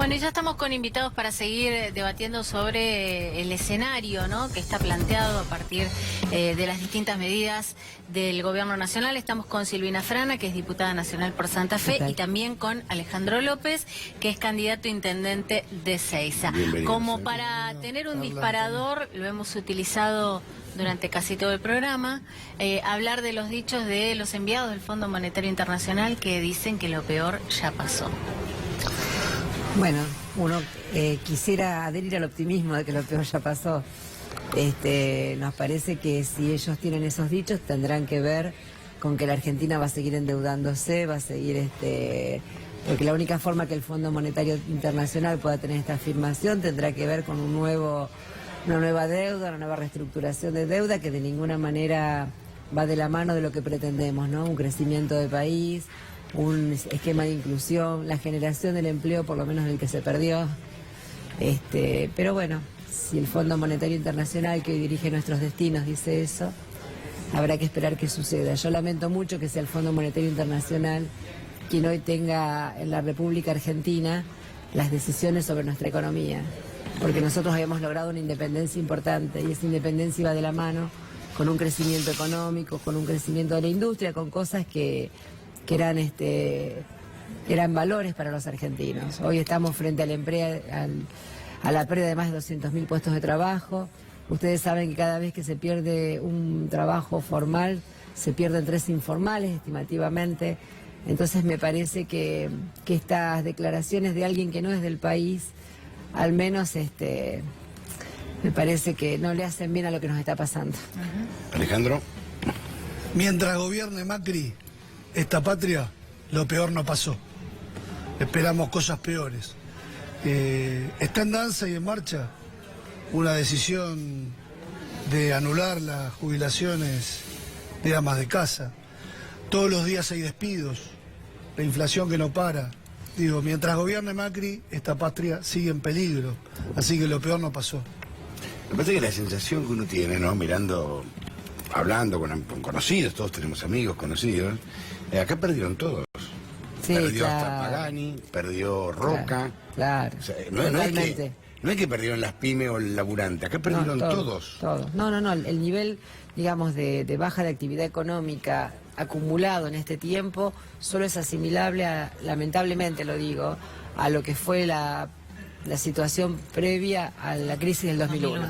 Bueno, y ya estamos con invitados para seguir debatiendo sobre el escenario, ¿no?, que está planteado a partir de las distintas medidas del Gobierno Nacional. Estamos con Silvina Frana, que es diputada nacional por Santa Fe, y también con Alejandro López, que es candidato a intendente de Seiza. Como para tener un disparador, lo hemos utilizado durante casi todo el programa, hablar de los dichos de los enviados del Fondo Monetario Internacional que dicen que lo peor ya pasó. Bueno, uno quisiera adherir al optimismo de que lo peor ya pasó. Nos parece que si ellos tienen esos dichos tendrán que ver con que la Argentina va a seguir endeudándose, va a seguir porque la única forma que el Fondo Monetario Internacional pueda tener esta afirmación tendrá que ver con una nueva deuda, una nueva reestructuración de deuda que de ninguna manera va de la mano de lo que pretendemos, ¿no? Un crecimiento de país, un esquema de inclusión, la generación del empleo, por lo menos el que se perdió. Pero bueno, si el Fondo Monetario Internacional, que hoy dirige nuestros destinos, dice eso, habrá que esperar que suceda. Yo lamento mucho que sea el Fondo Monetario Internacional quien hoy tenga en la República Argentina las decisiones sobre nuestra economía, porque nosotros habíamos logrado una independencia importante y esa independencia iba de la mano con un crecimiento económico, con un crecimiento de la industria, con cosas que eran valores para los argentinos. Hoy estamos frente a la pérdida de más de 200.000 puestos de trabajo. Ustedes saben que cada vez que se pierde un trabajo formal, se pierden 3 informales estimativamente. Entonces me parece que estas declaraciones de alguien que no es del país, al menos me parece que no le hacen bien a lo que nos está pasando. Alejandro. Mientras gobierne Macri, esta patria, lo peor no pasó. Esperamos cosas peores. Está en danza y en marcha una decisión de anular las jubilaciones de amas de casa. Todos los días hay despidos, la inflación que no para. Digo, mientras gobierne Macri, esta patria sigue en peligro. Así que lo peor no pasó. Me parece que la sensación que uno tiene, ¿no?, mirando, hablando con conocidos, todos tenemos amigos conocidos, acá perdieron todos. Sí, perdió hasta Pagani, perdió Roca. Claro, o sea, no es que perdieron las pymes o el laburante, acá perdieron todos. No, el nivel, digamos, de baja de actividad económica acumulado en este tiempo solo es asimilable lamentablemente lo digo, a lo que fue la situación previa a la crisis del 2001.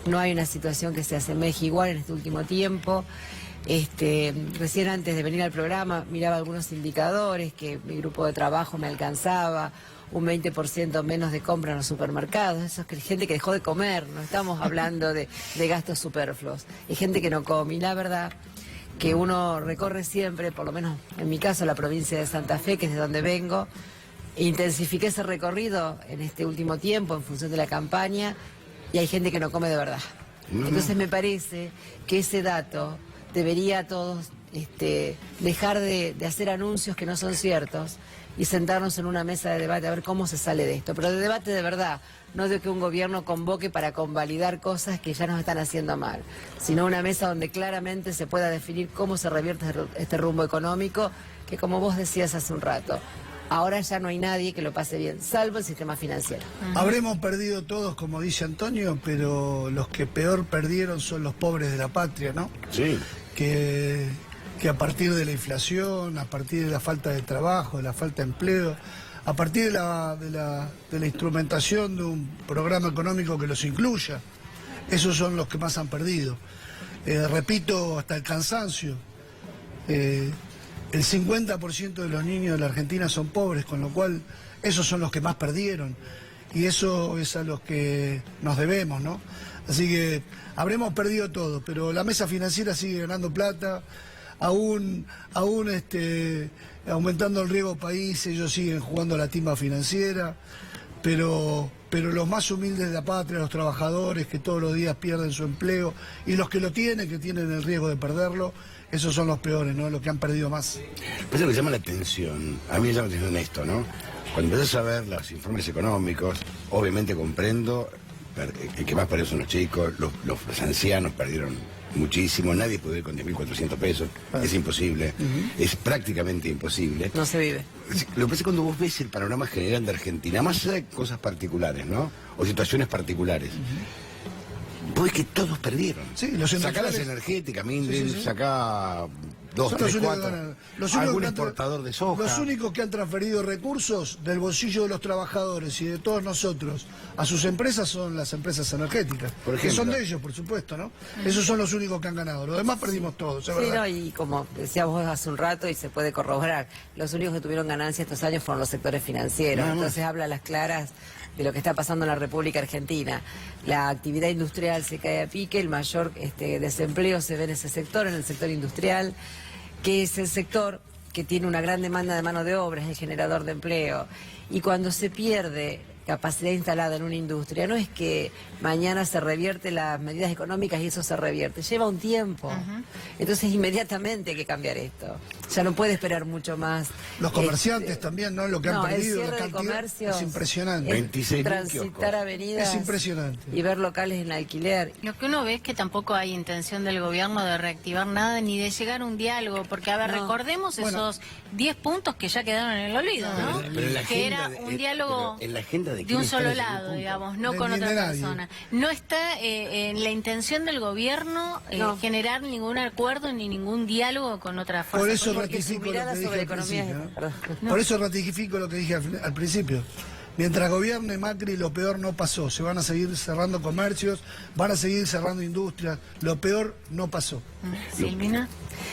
No hay una situación que se asemeje igual en este último tiempo. Recién antes de venir al programa miraba algunos indicadores que mi grupo de trabajo me alcanzaba, un 20% menos de compra en los supermercados. Eso es gente que dejó de comer, no estamos hablando de gastos superfluos, es gente que no come. Y la verdad que uno recorre siempre, por lo menos en mi caso, la provincia de Santa Fe, que es de donde vengo, intensifiqué ese recorrido en este último tiempo en función de la campaña, y hay gente que no come de verdad. Entonces me parece que ese dato debería a todos dejar de hacer anuncios que no son ciertos y sentarnos en una mesa de debate a ver cómo se sale de esto, pero de debate de verdad, no de que un gobierno convoque para convalidar cosas que ya nos están haciendo mal, sino una mesa donde claramente se pueda definir cómo se revierte este rumbo económico, que como vos decías hace un rato, ahora ya no hay nadie que lo pase bien, salvo el sistema financiero. Habremos perdido todos, como dice Antonio, pero los que peor perdieron son los pobres de la patria, ¿no? Sí. Que a partir de la inflación, a partir de la falta de trabajo, de la falta de empleo, a partir de la instrumentación de un programa económico que los incluya, esos son los que más han perdido. Repito, hasta el cansancio, el 50% de los niños de la Argentina son pobres, con lo cual esos son los que más perdieron, y eso es a los que nos debemos, ¿no? Así que habremos perdido todo, pero la mesa financiera sigue ganando plata, aún aumentando el riesgo país, ellos siguen jugando la timba financiera, pero los más humildes de la patria, los trabajadores que todos los días pierden su empleo, y los que lo tienen, que tienen el riesgo de perderlo, esos son los peores, ¿no?, los que han perdido más. Pues lo que llama la atención, a mí me llama la atención esto, ¿no? Cuando empezás a ver los informes económicos, obviamente comprendo, el que más perdió son los chicos, los ancianos perdieron muchísimo, nadie puede vivir con 10.400 pesos, es imposible, es prácticamente imposible. No se vive. Lo que pasa es cuando vos ves el panorama general de Argentina, más allá de cosas particulares, ¿no? O situaciones particulares, vos ves que todos perdieron. Sí, los sacá las industriales- energéticas, Minden, Sí. sacá 2, Son 3, los únicos 4, que ganan. Los únicos algún que han exportador de soja. Los únicos que han transferido recursos del bolsillo de los trabajadores y de todos nosotros a sus empresas son las empresas energéticas, Por que ejemplo. son de ellos, por supuesto, ¿no? Esos son los únicos que han ganado. Los demás perdimos todos, es Sí, verdad. no, y como decías vos hace un rato y se puede corroborar, los únicos que tuvieron ganancia estos años fueron los sectores financieros. Nada más. Entonces habla a las claras de lo que está pasando en la República Argentina. La actividad industrial se cae a pique, el mayor desempleo se ve en ese sector, en el sector industrial, que es el sector que tiene una gran demanda de mano de obra, es el generador de empleo. Y cuando se pierde capacidad instalada en una industria, no es que mañana se revierte las medidas económicas y eso se revierte, lleva un tiempo. Entonces inmediatamente hay que cambiar esto. Ya no puede esperar mucho más. Los comerciantes también, ¿no? Lo que han No, perdido, el la cierre de cantidad, comercios es impresionante. 26.000 transitar kioscos. avenidas Es impresionante. y ver locales en alquiler. Lo que uno ve es que tampoco hay intención del gobierno de reactivar nada ni de llegar a un diálogo, porque a ver, No. recordemos Bueno. esos 10 puntos que ya quedaron en el olvido, ¿no? Pero en la Que era agenda de- un diálogo pero en la agenda de de un quién está solo ese lado, punto. digamos, no De- con ni otra de nadie. persona. No está en la intención del gobierno No. generar ningún acuerdo ni ningún diálogo con otra fuerza. Por eso Porque su ratifico lo mirada que dije sobre al economía principio, es- ¿no? perdón. Por eso ratifico lo que dije al principio. Mientras gobierne Macri, lo peor no pasó. Se van a seguir cerrando comercios, van a seguir cerrando industrias. Lo peor no pasó. Silvina.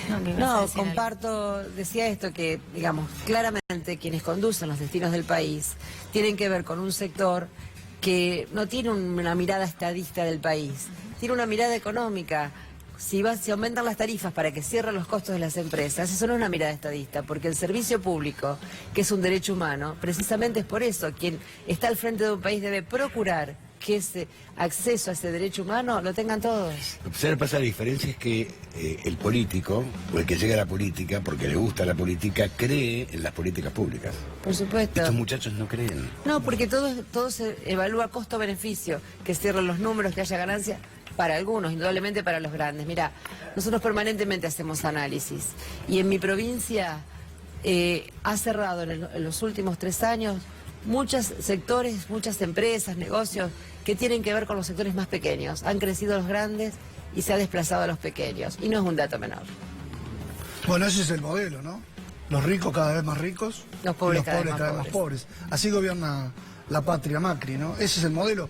¿Qué ibas a No, decir algo? comparto, decía esto que, digamos, claramente quienes conducen los destinos del país tienen que ver con un sector que no tiene una mirada estadista del país, tiene una mirada económica. Si aumentan las tarifas para que cierren los costos de las empresas, eso no es una mirada estadista, porque el servicio público, que es un derecho humano, precisamente es por eso, quien está al frente de un país debe procurar que ese acceso a ese derecho humano lo tengan todos. Lo que pasa, la diferencia es que el político, o el que llega a la política, porque le gusta la política, cree en las políticas públicas. Por supuesto. Estos muchachos no creen. No, porque todo se evalúa costo-beneficio, que cierren los números, que haya ganancia para algunos, indudablemente para los grandes. Mira, nosotros permanentemente hacemos análisis y en mi provincia ha cerrado en los últimos 3 años muchos sectores, muchas empresas, negocios que tienen que ver con los sectores más pequeños. Han crecido los grandes y se ha desplazado a los pequeños. Y no es un dato menor. Bueno, ese es el modelo, ¿no? Los ricos cada vez más ricos, Los pobres y los pobres cada vez más pobres. Así gobierna la patria Macri, ¿no? Ese es el modelo.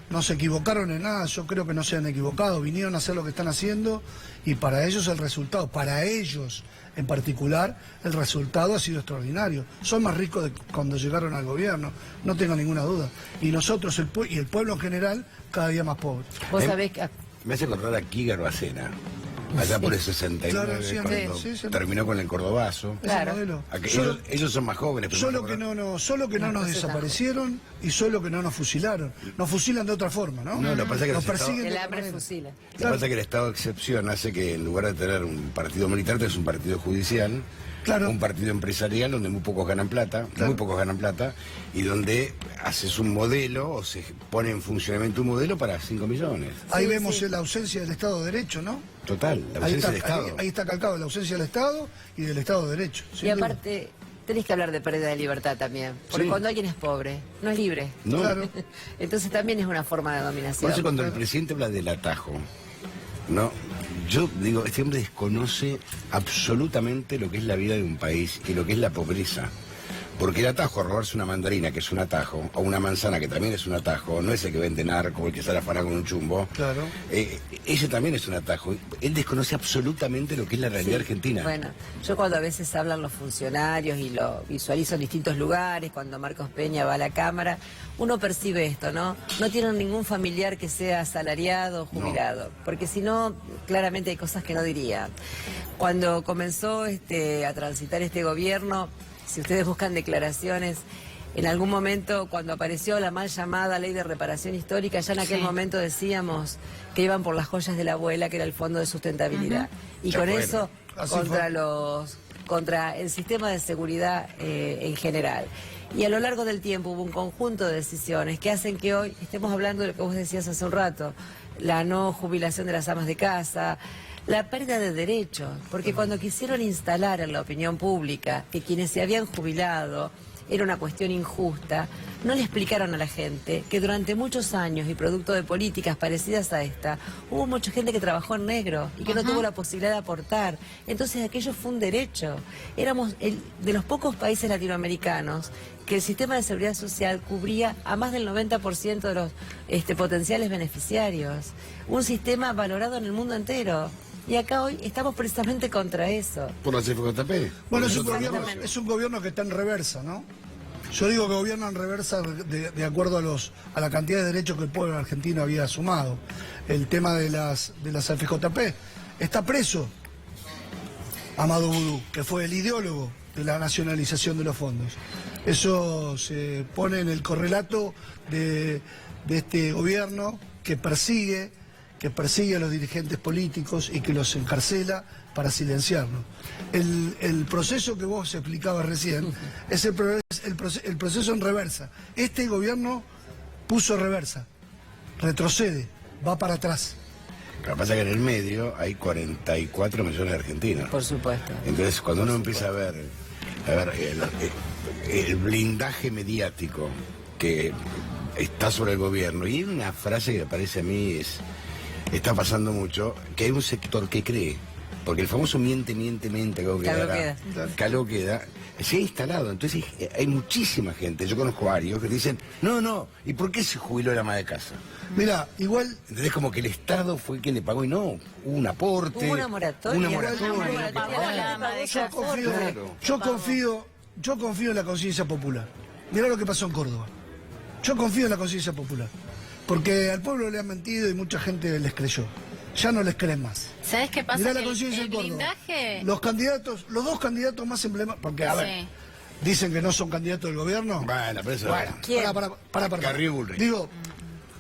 No se equivocaron en nada, yo creo que no se han equivocado, vinieron a hacer lo que están haciendo y para ellos el resultado, para ellos en particular, el resultado ha sido extraordinario. Son más ricos de cuando llegaron al gobierno, no tengo ninguna duda. Y nosotros, y el pueblo en general, cada día más pobre. Vos sabés que... Me hace acordar a Kiga Bacena, allá por el 69, Claro, sí, cuando sí. terminó con el Cordobazo. Claro. Ese modelo. Ellos son más jóvenes, pero Solo me que acuerdo- solo que no nos desaparecieron y solo que no nos fusilaron. Nos fusilan de otra forma, ¿no? No, lo que pasa es que nos los persiguen de El otra hambre manera. fusila. Lo que pasa es que el estado de excepción hace que en lugar de tener un partido militar, tenés un partido judicial, Claro. un partido empresarial donde muy pocos ganan plata, y donde haces un modelo o se pone en funcionamiento un modelo para 5 millones. Ahí Sí, vemos sí. la ausencia del Estado de Derecho, ¿no? Total, la Ahí ausencia está, del Estado. ahí está calcado la ausencia del Estado y del Estado de Derecho. sin Y duda. aparte, tenés que hablar de pérdida de libertad también. Porque Sí. cuando alguien es pobre, no es libre. ¿No? Claro. Entonces también es una forma de Por dominación. eso cuando el presidente habla del atajo, ¿no? Yo digo, este hombre desconoce absolutamente lo que es la vida de un país y lo que es la pobreza. Porque el atajo, robarse una mandarina, que es un atajo, o una manzana, que también es un atajo, no es el que vende narco, el que sale a afanar con un chumbo. Claro. Ese también es un atajo. Él desconoce absolutamente lo que es la realidad Sí. argentina. Bueno, yo cuando a veces hablan los funcionarios y lo visualizo en distintos lugares, cuando Marcos Peña va a la Cámara, uno percibe esto, ¿no? No tienen ningún familiar que sea asalariado o jubilado, porque si no, claramente hay cosas que no diría. Cuando comenzó a transitar este gobierno, si ustedes buscan declaraciones, en algún momento cuando apareció la mal llamada ley de reparación histórica, ya en aquel Sí. momento decíamos que iban por las joyas de la abuela, que era el Fondo de Sustentabilidad. Y Ya con fueron. eso, Así contra el sistema de seguridad en general. Y a lo largo del tiempo hubo un conjunto de decisiones que hacen que hoy estemos hablando de lo que vos decías hace un rato, la no jubilación de las amas de casa, la pérdida de derechos, porque cuando quisieron instalar en la opinión pública que quienes se habían jubilado era una cuestión injusta, no le explicaron a la gente que durante muchos años y producto de políticas parecidas a esta, hubo mucha gente que trabajó en negro y que no tuvo la posibilidad de aportar. Entonces aquello fue un derecho. Éramos de los pocos países latinoamericanos que el sistema de seguridad social cubría a más del 90% de los potenciales beneficiarios. Un sistema valorado en el mundo entero. Y acá hoy estamos precisamente contra eso. ¿Por la CFJP? Bueno, es un gobierno que está en reversa, ¿no? Yo digo que gobierna en reversa de acuerdo a la cantidad de derechos que el pueblo argentino había sumado. El tema de las CFJP. Está preso Amado Vudú, que fue el ideólogo de la nacionalización de los fondos. Eso se pone en el correlato de este gobierno que persigue a los dirigentes políticos y que los encarcela para silenciarlos. El proceso que vos explicabas recién es el proceso en reversa. Este gobierno puso reversa, retrocede, va para atrás. Lo que pasa es que en el medio hay 44 millones de argentinos. Por supuesto. Entonces, cuando uno empieza a ver el blindaje mediático que está sobre el gobierno, y hay una frase que me parece a mí está pasando mucho, que hay un sector que cree, porque el famoso miente, caló queda, se ha instalado. Entonces hay muchísima gente, yo conozco varios que dicen, no, ¿y por qué se jubiló la ama de casa? Mira, igual... Entonces como que el Estado fue quien le pagó y no, hubo un aporte. Hubo una moratoria. Yo confío en la conciencia popular. Mirá lo que pasó en Córdoba. Yo confío en la conciencia popular. Porque al pueblo le han mentido y mucha gente les creyó. Ya no les creen más. ¿Sabes qué pasa? Mirá la conciencia en Córdoba. Los dos candidatos más emblemáticos, porque a ver, dicen que no son candidatos del gobierno. Bueno, pero eso... Para. Carrió Bullrich. Digo,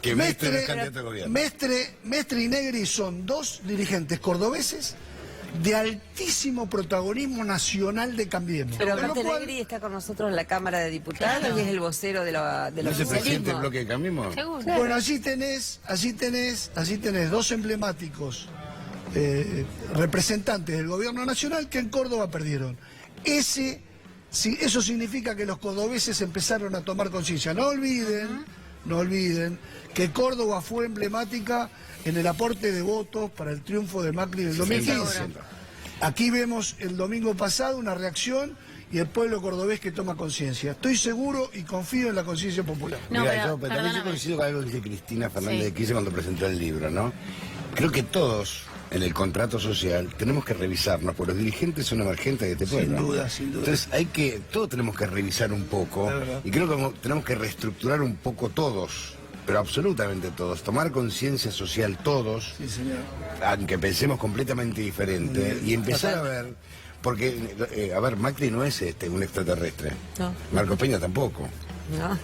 que Mestre es candidato del gobierno. Mestre y Negri son dos dirigentes cordobeses de altísimo protagonismo nacional de Cambiemos. Pero aparte Negri está con nosotros en la Cámara de Diputados y es el vocero de los ¿No es el presidente del bloque de Cambiemos? Seguro. Bueno, así tenés dos emblemáticos representantes del gobierno nacional que en Córdoba perdieron. Eso significa que los cordobeses empezaron a tomar conciencia. No olviden que Córdoba fue emblemática en el aporte de votos para el triunfo de Macri del 2015. Aquí vemos el domingo pasado una reacción y el pueblo cordobés que toma conciencia. Estoy seguro y confío en la conciencia popular. No, mira, yo también coincido con algo que dice Cristina Fernández de Kirchner cuando presentó el libro, ¿no? Creo que todos en el contrato social tenemos que revisarnos, porque los dirigentes son emergentes de este pueblo. Sin duda. Entonces todos tenemos que revisar un poco, y creo que tenemos que reestructurar un poco todos, pero absolutamente todos, tomar conciencia social todos, Sí, señor. aunque pensemos completamente diferente, y empezar a ver, porque, Macri no es un extraterrestre, No. Marcos Peña tampoco.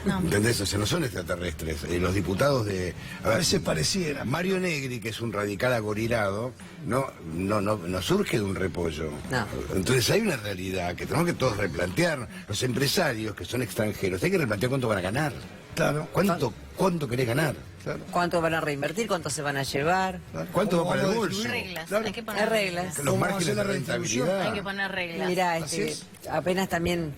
No. ¿Entendés? O sea, no son extraterrestres. Los diputados de... A veces pareciera. Mario Negri, que es un radical agorilado, no surge de un repollo. No. Entonces hay una realidad que tenemos que todos replantear. Los empresarios que son extranjeros, hay que replantear cuánto van a ganar. Claro. ¿Cuánto querés ganar? Claro. ¿Cuánto van a reinvertir? ¿Cuánto se van a llevar? ¿Cuánto va para el vamos a bolso? distribuir? Reglas, Claro. hay que poner Hay reglas. Los ¿Cómo márgenes hacer la de rentabilidad. Hay que poner reglas. Mirá, Así es. apenas también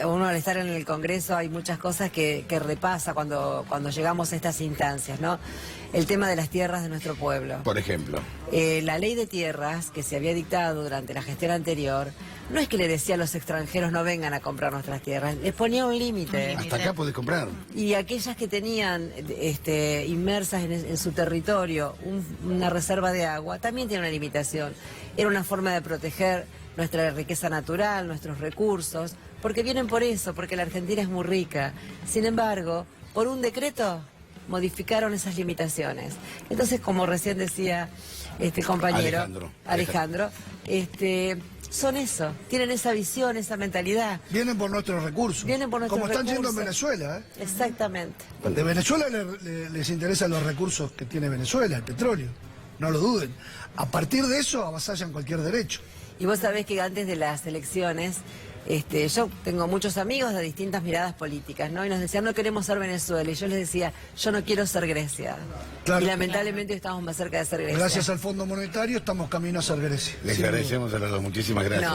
uno al estar en el Congreso hay muchas cosas que repasa cuando llegamos a estas instancias, ¿no? El tema de las tierras de nuestro pueblo. Por ejemplo. La ley de tierras que se había dictado durante la gestión anterior, no es que le decía a los extranjeros no vengan a comprar nuestras tierras, les ponía un límite. Hasta acá podés comprar. Y aquellas que tenían inmersas en su territorio una reserva de agua, también tiene una limitación. Era una forma de proteger nuestra riqueza natural, nuestros recursos, porque vienen por eso, porque la Argentina es muy rica. Sin embargo, por un decreto modificaron esas limitaciones. Entonces, como recién decía este compañero Alejandro, son eso, tienen esa visión, esa mentalidad. Vienen por nuestros recursos. Vienen por nuestros Como están recursos. yendo en Venezuela. Exactamente. De Venezuela les interesan los recursos que tiene Venezuela, el petróleo. No lo duden. A partir de eso avasallan cualquier derecho. Y vos sabés que antes de las elecciones, yo tengo muchos amigos de distintas miradas políticas, ¿no? Y nos decían, no queremos ser Venezuela. Y yo les decía, yo no quiero ser Grecia. Claro. Y lamentablemente estamos más cerca de ser Grecia. Gracias al Fondo Monetario estamos camino a ser Grecia. Les agradecemos a los dos. Muchísimas gracias. No.